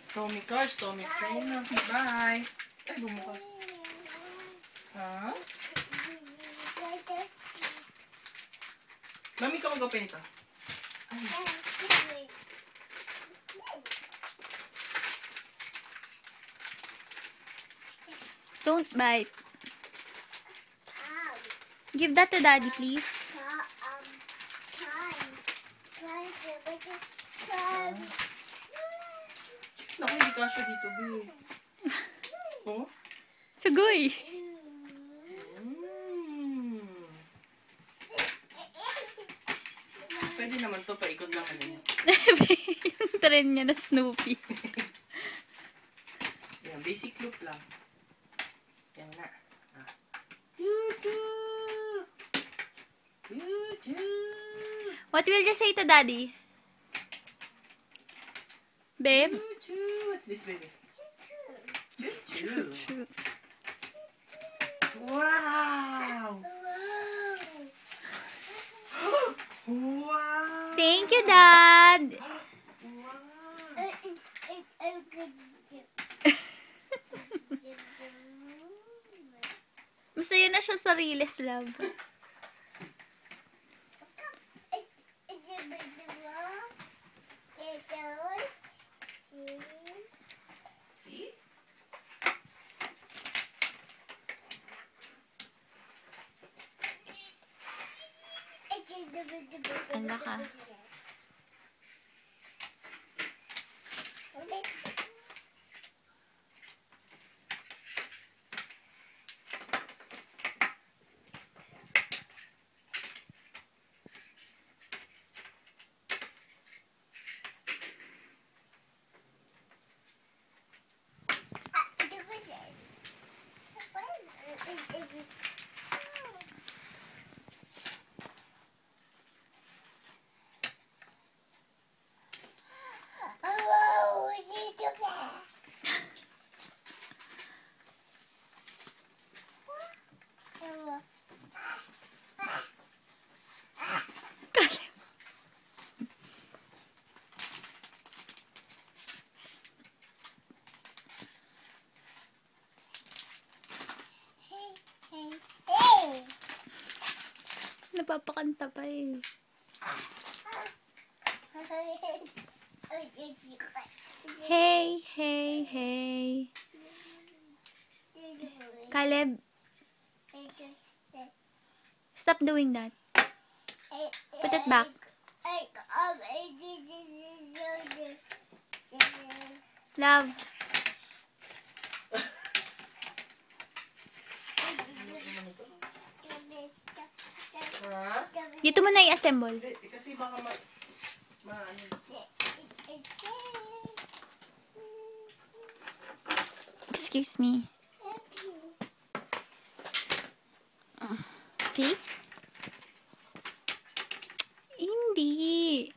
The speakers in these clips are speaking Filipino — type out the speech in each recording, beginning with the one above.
Tommy Cars, Tommy Train. Bye. Ay, bumukas. Ha? Mami, ka mag-open ito. Ay. Don't bite. Give that to Daddy, please. Naku, hindi kasya dito, B. Oh? Sugoy. Pwede naman to, paikot lang ano yun. Yung trend niya na Snoopy. Yan, basic loop lang. Yan na. Choo-choo! Choo-choo! What will you say to Daddy? Babe? Choo-choo! What's this, baby? Choo-choo! Wow! Wow! Thank you, Dad! Masaya na siya sa Riles, love. See? Ala ka. Napapakanta pa eh. Hey, hey, hey. Caleb, stop doing that. Put it back. Love. Ha? Dito mo na i-assemble. Hindi, kasi baka ano. Excuse me. See? Hindi.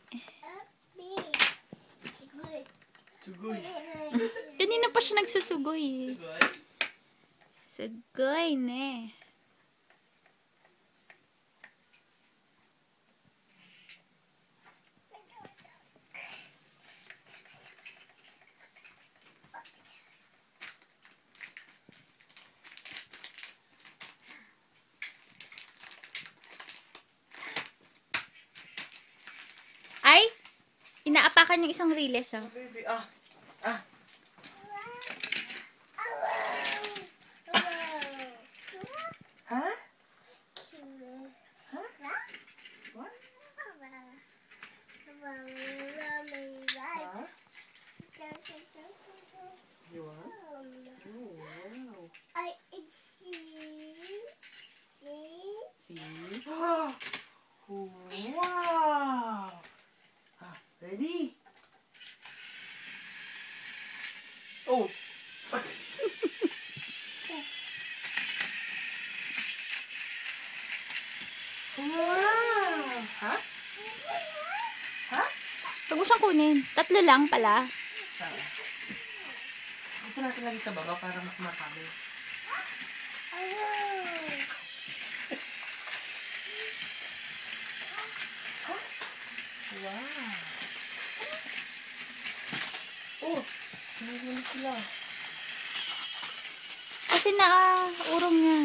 Sugoy. Kanina pa siya nagsusugoy eh. Sugoy? Sugoy ne. Ay! Inaapakan yung isang riles, oh. Oh, baby, Ha? What? You want? Oh, wow. See? Wow! Ready? Oh! Wow! Ha? Ha? Huwag mo siyang kunin. 3 lang pala. Dito natin lagi sa baba para mas marami. Wow! Oh! Huli sila. Kasi urong niya.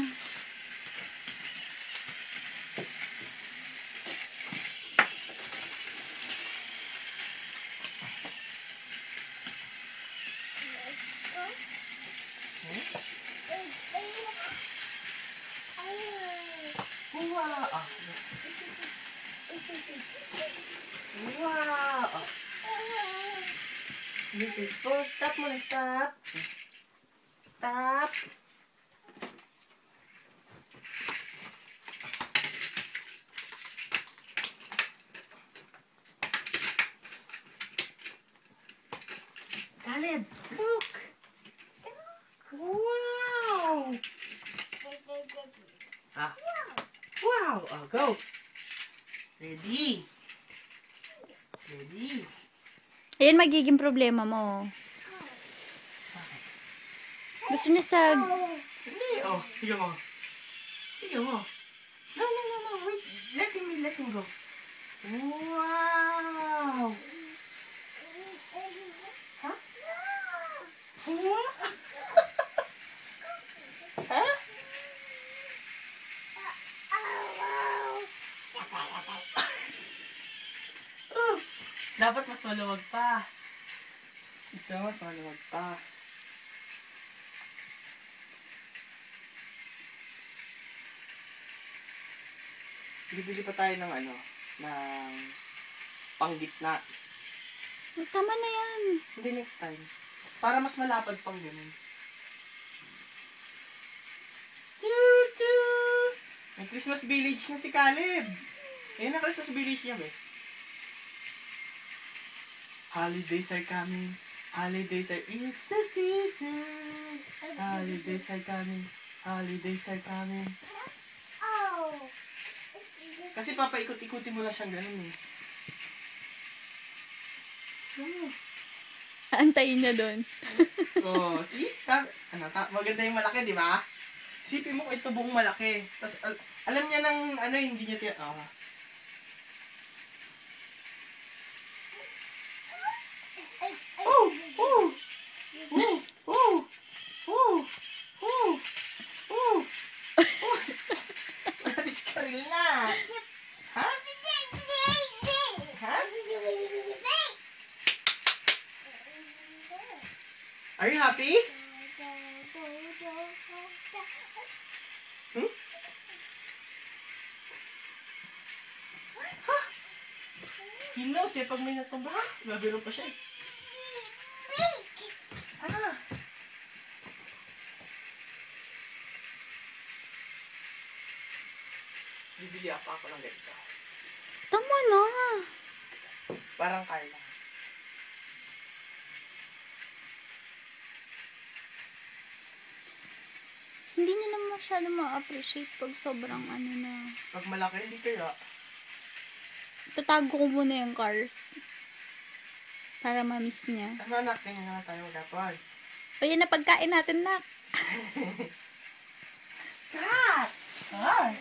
Wow! Ah. Wow! Ah. Beautiful. Stop muna, stop. Stop. Caleb, look. Wow! Ah. Wow! Oh, go. Ready. Ready. Ayan magiging problema mo. Gusto niya sa... Hindi. Oh, tignan mo. Tignan mo. No, no, no, no. Wait. Let him go. Wow! Huh? What? Huh? Oh, dapat mas maluwag pa. Isa mas maluwag pa. Bibili pa tayo ng ano, ng panggitna. Tama na yan. Hindi, next time. Para mas malapad pang ganun. Choo-choo! May Christmas village na si Caleb. Ayun ang Christmas village niya, be. Holidays are coming. Holidays are... It's the season. Holidays are coming. Holidays are coming. Kasi papaikot-ikutin mo lang siyang ganun eh. Antayin niya doon. Oh, see? Sabi, maganda yung malaki, di ba? Isipin mo ito buong malaki. Tapos, alam niya ng ano, hindi niya tiyan. Oh. Oh! Oh! Oh! Oh! Oh! Oh! Oh! Oh! Diskaril na! Ha? Ha? Are you happy? Hmm? Ha? He knows eh, pag may natamba, gabiro pa siya eh. Ah. Bibili ako ng ganito. Tama na. Parang kaya. Hindi niya naman masyado ma-appreciate pag sobrang ano na. Pag malaki, hindi kaya. Tatago ko muna yung cars. Para ma-miss niya. Ano anak, tingnan na tayo magkapag. O yan na pagkain natin, nak. Stop! Ah!